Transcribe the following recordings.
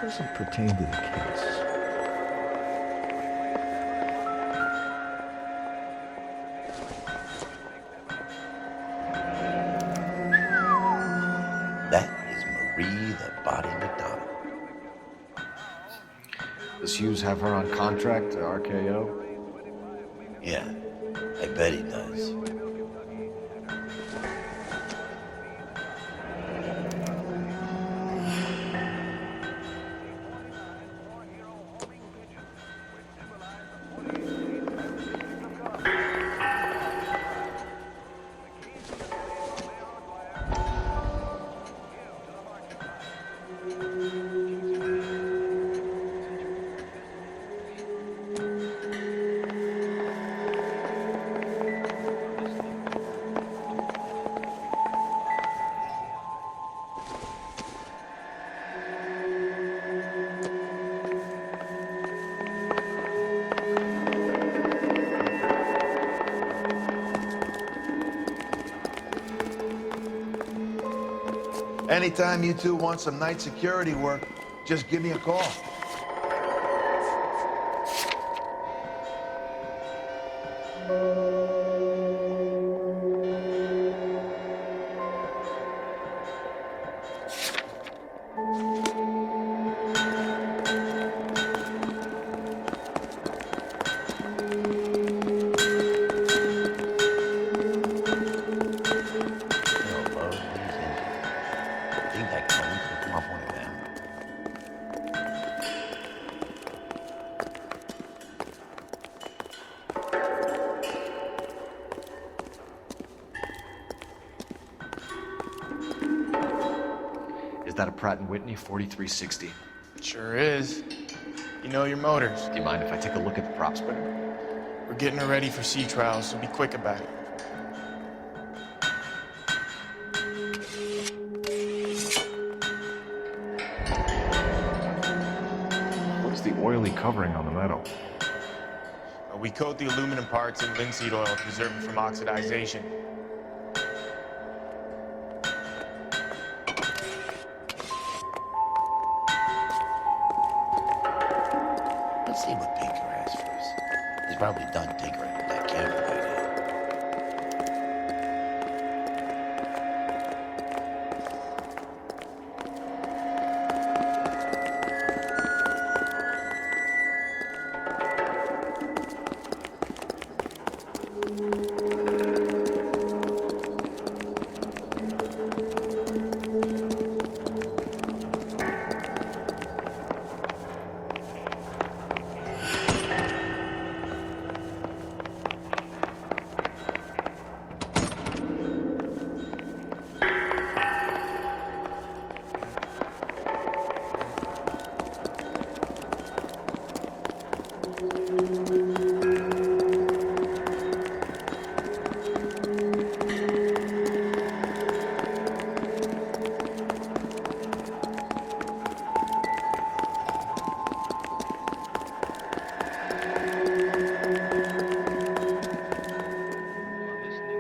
doesn't pertain to the case. That is Marie the Body McDonald. Does Hughes have her on contract to RKO? Yeah, I bet he does. Anytime you two want some night security work, just give me a call. Is that a Pratt & Whitney 4360? Sure is. You know your motors. Do you mind if I take a look at the prop splitter? We're getting her ready for sea trials, so be quick about it. What's the oily covering on the metal? We coat the aluminum parts in linseed oil to preserve it from oxidization. Let's see what Baker has for us. He's probably done tinkering with that camera by now.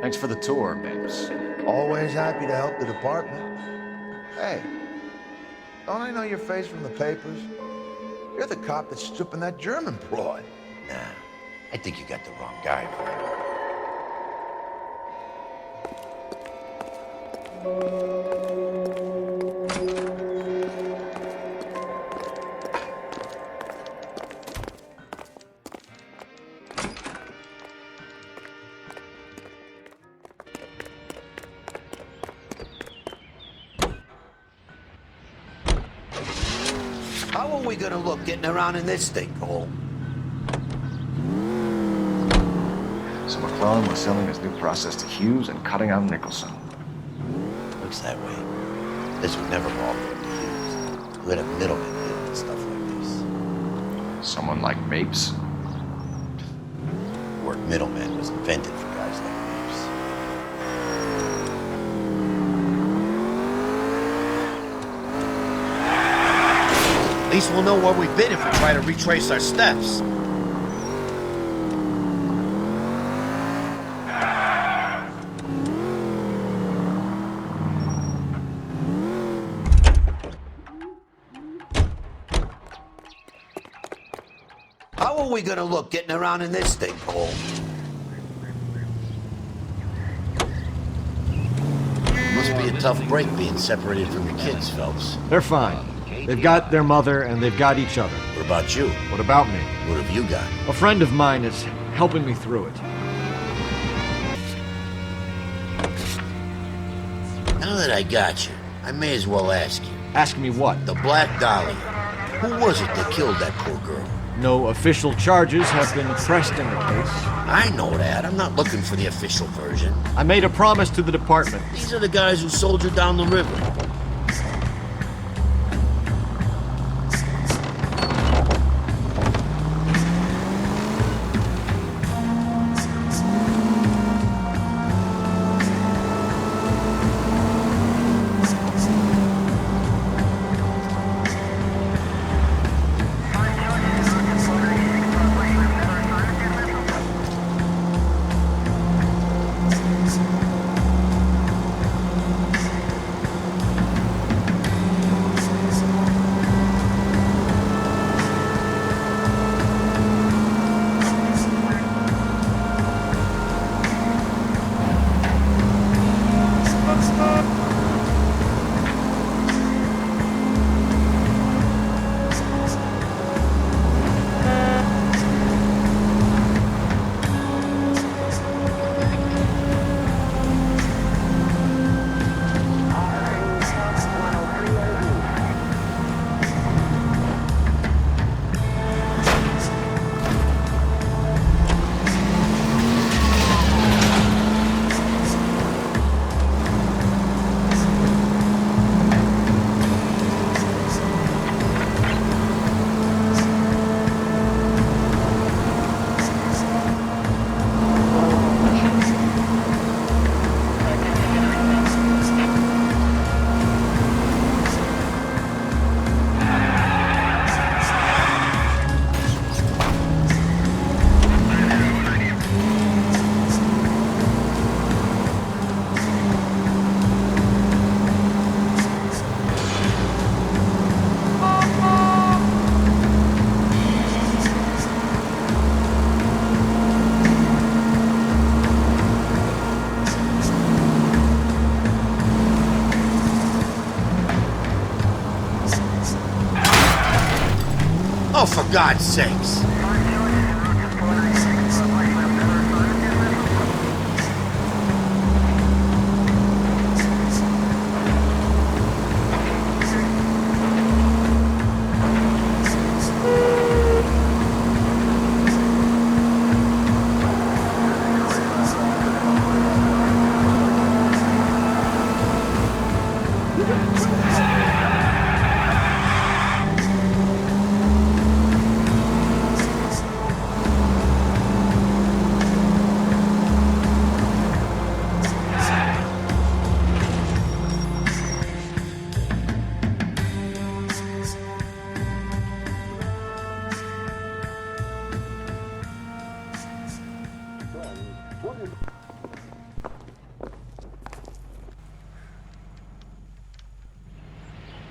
Thanks for the tour, Mapes. Always happy to help the department. Hey, don't I know your face from the papers? You're the cop that's stripping that German broad. Nah, I think you got the wrong guy, Vernon. How are we gonna look getting around in this thing, Cole? So McClellan was selling his new process to Hughes and cutting out Nicholson. Looks that way. This would never all go to Hughes. We would have middlemen dealing with stuff like this. Someone like Mapes? The word middleman was invented for guys like Mapes. At least we'll know where we've been if we try to retrace our steps. How are we gonna look getting around in this thing, Cole? Must be a tough break being separated from your kids, Phelps. They're fine. They've got their mother and they've got each other. What about you? What about me? What have you got? A friend of mine is helping me through it. Now that I got you, I may as well ask you. Ask me what? The Black Dahlia. Who was it that killed that poor girl? No official charges have been pressed in the case. I know that. I'm not looking for the official version. I made a promise to the department. These are the guys who sold you down the river. Oh, for God's sakes.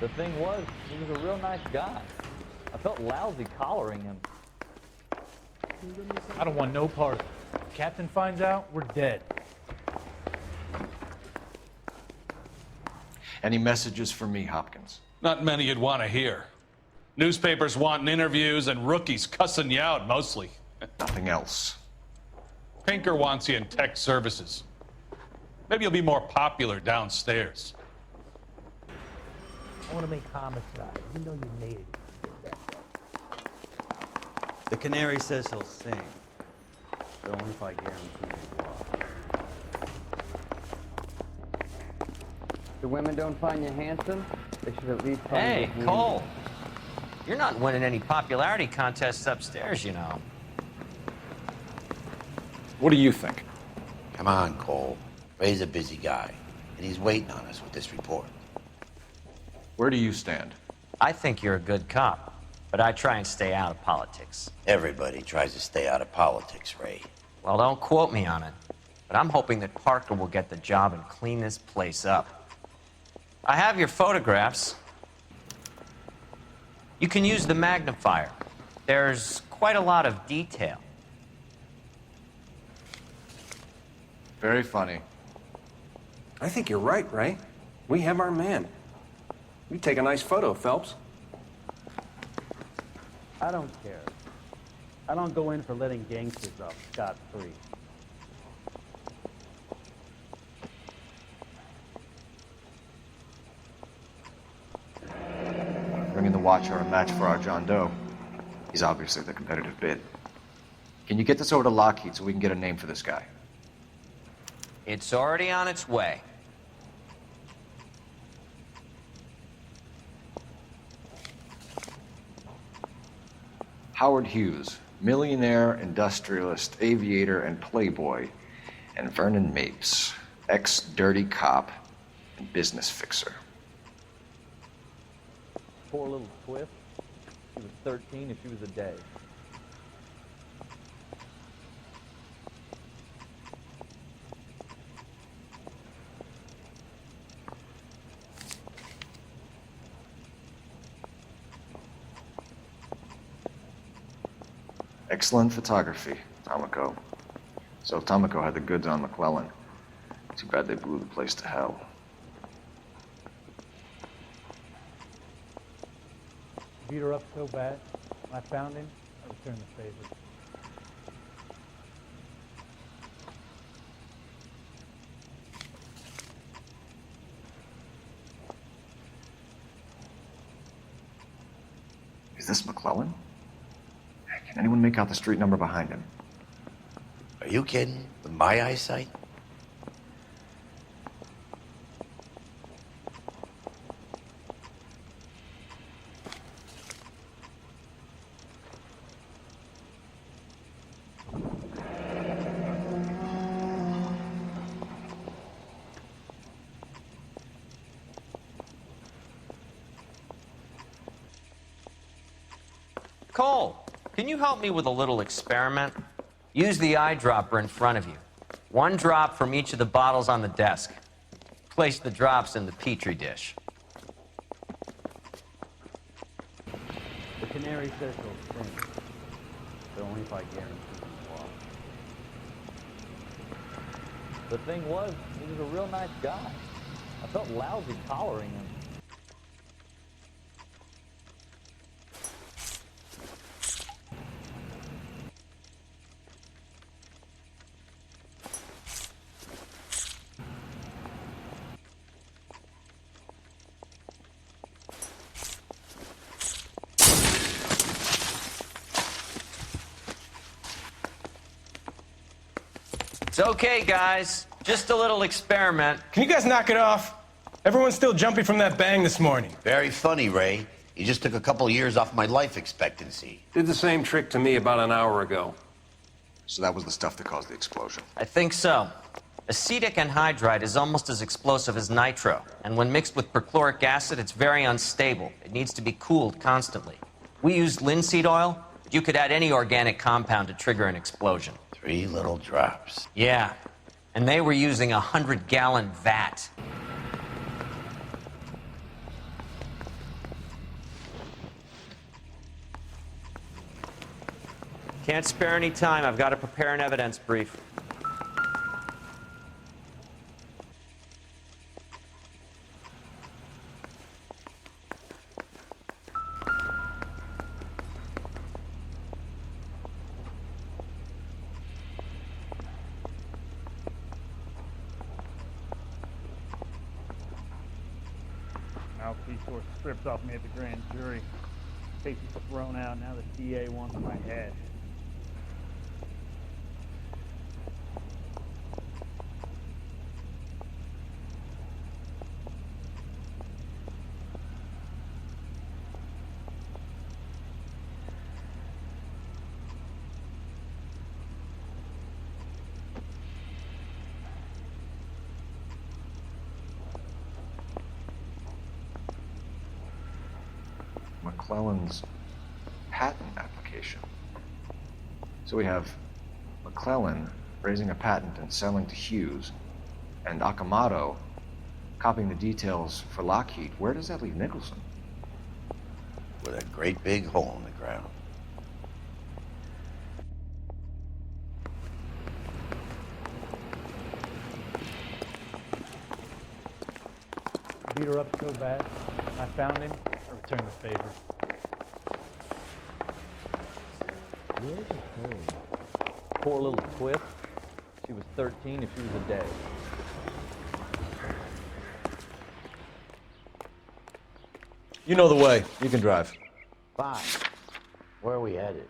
The thing was, he was a real nice guy. I felt lousy collaring him. I don't want no part of it. If Captain finds out, we're dead. Any messages for me, Hopkins? Not many you'd want to hear. Newspapers wanting interviews and rookies cussing you out, mostly. Nothing else. Pinker wants you in tech services. Maybe you'll be more popular downstairs. I want to make homicide. You know you made it. The canary says he'll sing, but only if I guarantee it will. The women don't find you handsome? They should at least find Hey, you handsome. Cole. You're not winning any popularity contests upstairs, you know. What do you think? Come on, Cole. Ray's a busy guy, and he's waiting on us with this report. Where do you stand? I think you're a good cop, but I try and stay out of politics. Everybody tries to stay out of politics, Ray. Well, don't quote me on it, but I'm hoping that Parker will get the job and clean this place up. I have your photographs. You can use the magnifier. There's quite a lot of detail. Very funny. I think you're right, Ray. We have our man. You take a nice photo, Phelps. I don't care. I don't go in for letting gangsters off scot-free. Bringing the Watcher a match for our John Doe. He's obviously the competitive bid. Can you get this over to Lockheed so we can get a name for this guy? It's already on its way. Howard Hughes, millionaire, industrialist, aviator, and playboy, and Vernon Mapes, ex-dirty cop and business fixer. Poor little Swift. She was 13 if she was a day. Excellent photography, Tomoko. So Tomoko had the goods on McClellan. Too bad they blew the place to hell. Beat her up so bad. When I found him, I returned the favor. Is this McClellan? Can anyone make out the street number behind him? Are you kidding? With my eyesight? Cole, can you help me with a little experiment? Use the eyedropper in front of you. One drop from each of the bottles on the desk. Place the drops in the petri dish. The canary says he'll sing, but only if I guarantee him walk. The thing was, he was a real nice guy. I felt lousy collaring him. It's okay, guys. Just a little experiment. Can you guys knock it off? Everyone's still jumpy from that bang this morning. Very funny, Ray. You just took a couple years off my life expectancy. Did the same trick to me about an hour ago. So that was the stuff that caused the explosion. I think so. Acetic anhydride is almost as explosive as nitro, and when mixed with perchloric acid, it's very unstable. It needs to be cooled constantly. We used linseed oil. You could add any organic compound to trigger an explosion. 3 little drops. Yeah, and they were using a 100-gallon vat. Can't spare any time. I've got to prepare an evidence brief. Mouthpiece sort of stripped off me at the grand jury. Case was thrown out. Now the DA wants my head. McClellan's patent application. So we have McClellan raising a patent and selling to Hughes, and Akamoto copying the details for Lockheed. Where does that leave Nicholson? With a great big hole in the ground. her up so bad. I found him. I returned the favor. Poor little twist. She was 13 if she was a day. You know the way. You can drive. Fine. Where are we headed?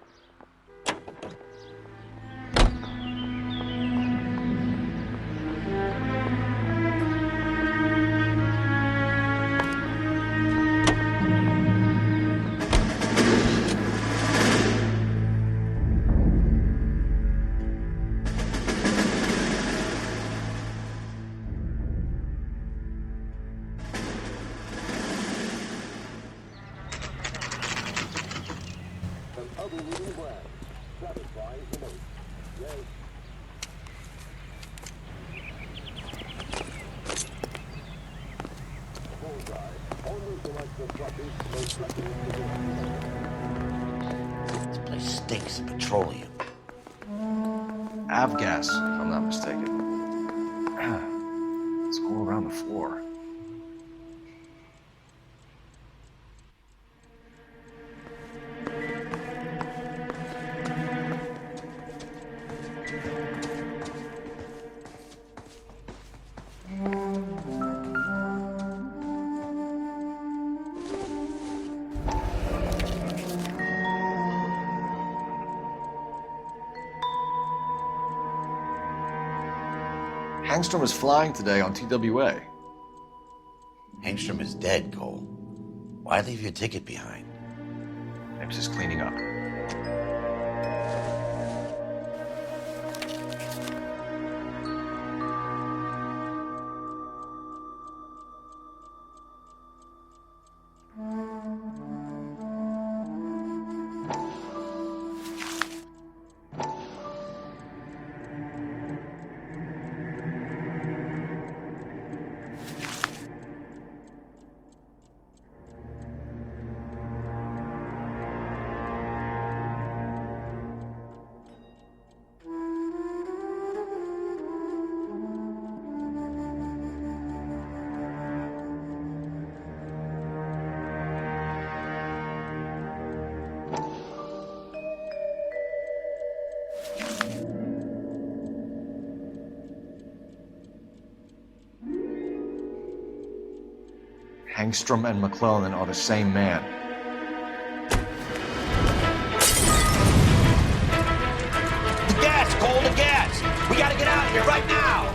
This place stinks of petroleum. Avgas, if I'm not mistaken. It's all around the floor. Hangstrom is flying today on TWA. Hangstrom is dead, Cole. Why leave your ticket behind? Mapes is cleaning up. Hangstrom and McClellan are the same man. The gas, Cole, the gas! We gotta get out of here right now!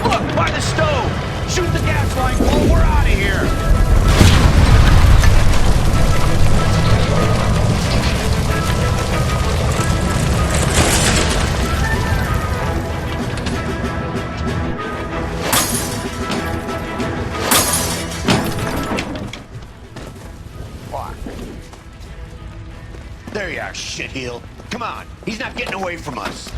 Look, by the stove! Shoot the gas line, Cole, we're out of here! There you are, shitheel. Come on, he's not getting away from us.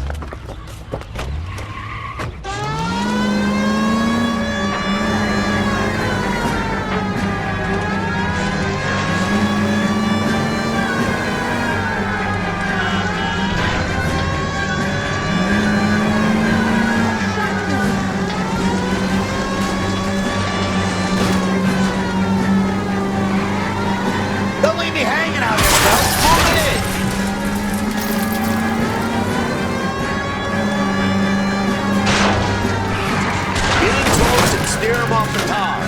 Don't leave me hanging out here, Phelps. Move it in. Steer him off the tar.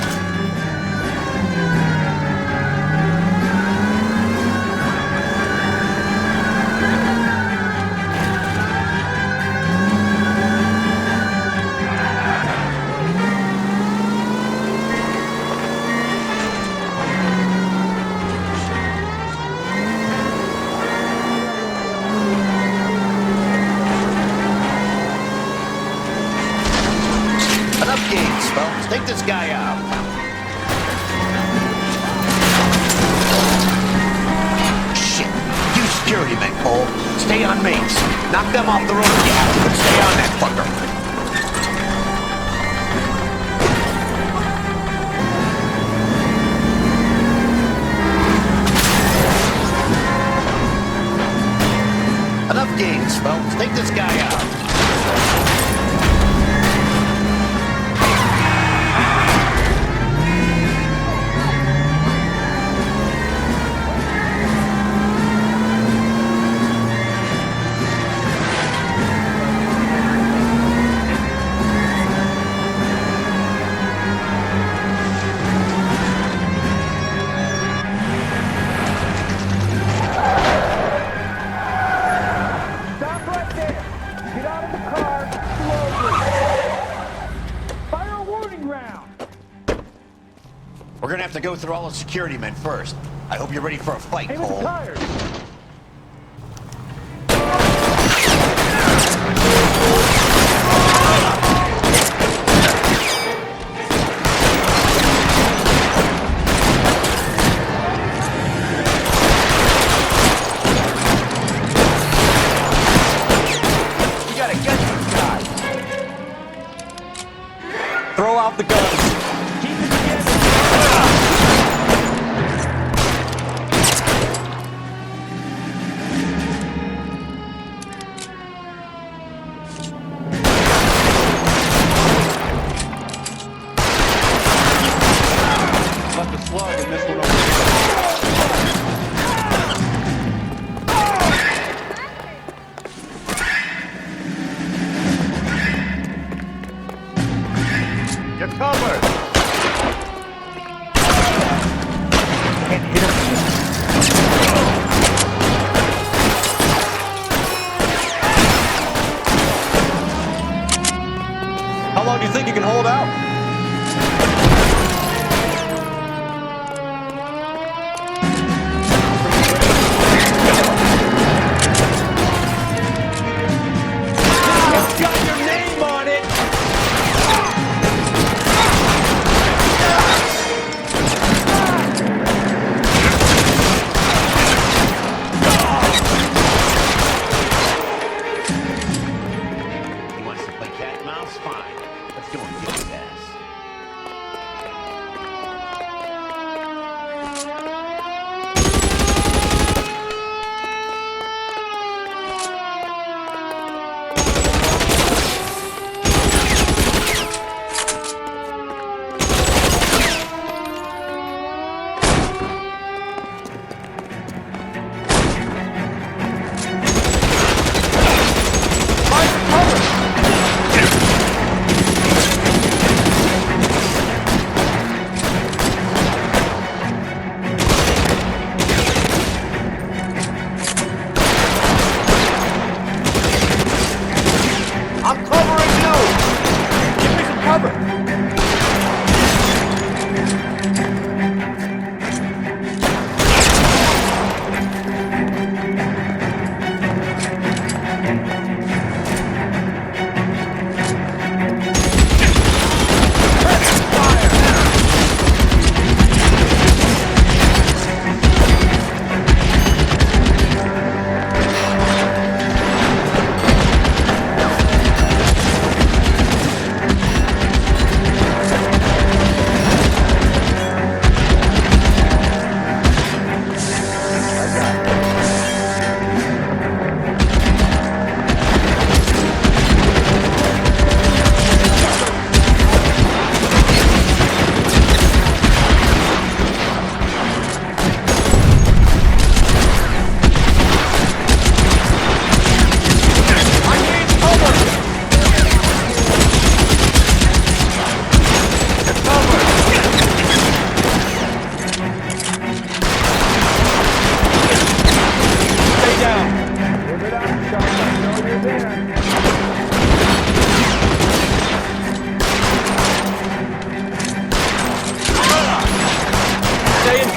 Enough games, Phelps. Take this guy out. Shit. You security men, Cole. Stay on Mapes. Knock them off the road if you have to, but stay on that fucker. Enough games, Phelps. Take this guy out. go through all the security men first. I hope you're ready for a fight, Hey, with the Cole. tires! You gotta get these guys. Throw out the guns. Keep it together! Left a slug in this one over here. You're covered. How long do you think you can hold out? It's got your name on it. He wants to play cat and mouse? Fine. Let's go and get his ass. I'm covering you. Give me some cover.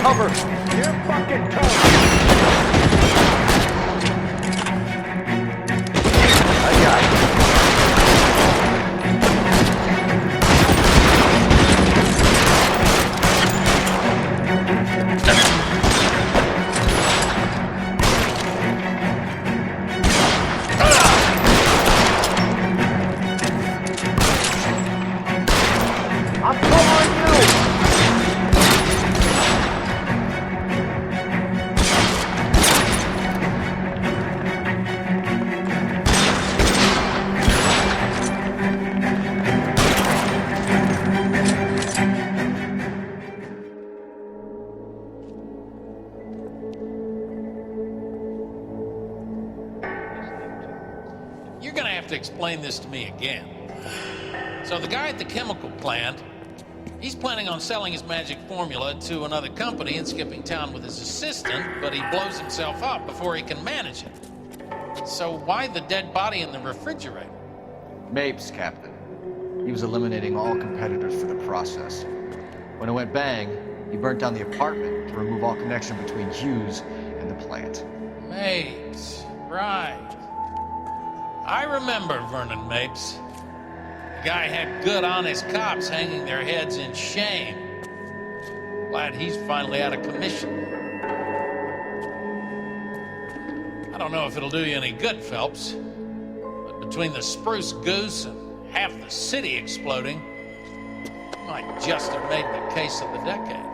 cover. You're fucking toast. I got it. I'm covering you. You're gonna have to explain this to me again. So the guy at the chemical plant, he's planning on selling his magic formula to another company and skipping town with his assistant, but he blows himself up before he can manage it. So why the dead body in the refrigerator? Mapes, Captain. He was eliminating all competitors for the process. When it went bang, He burnt down the apartment to remove all connection between Hughes and the plant. Mapes, right. I remember Vernon Mapes. The guy had good, honest cops hanging their heads in shame. Glad he's finally out of commission. I don't know if it'll do you any good, Phelps, but between the spruce goose and half the city exploding, you might just have made the case of the decade.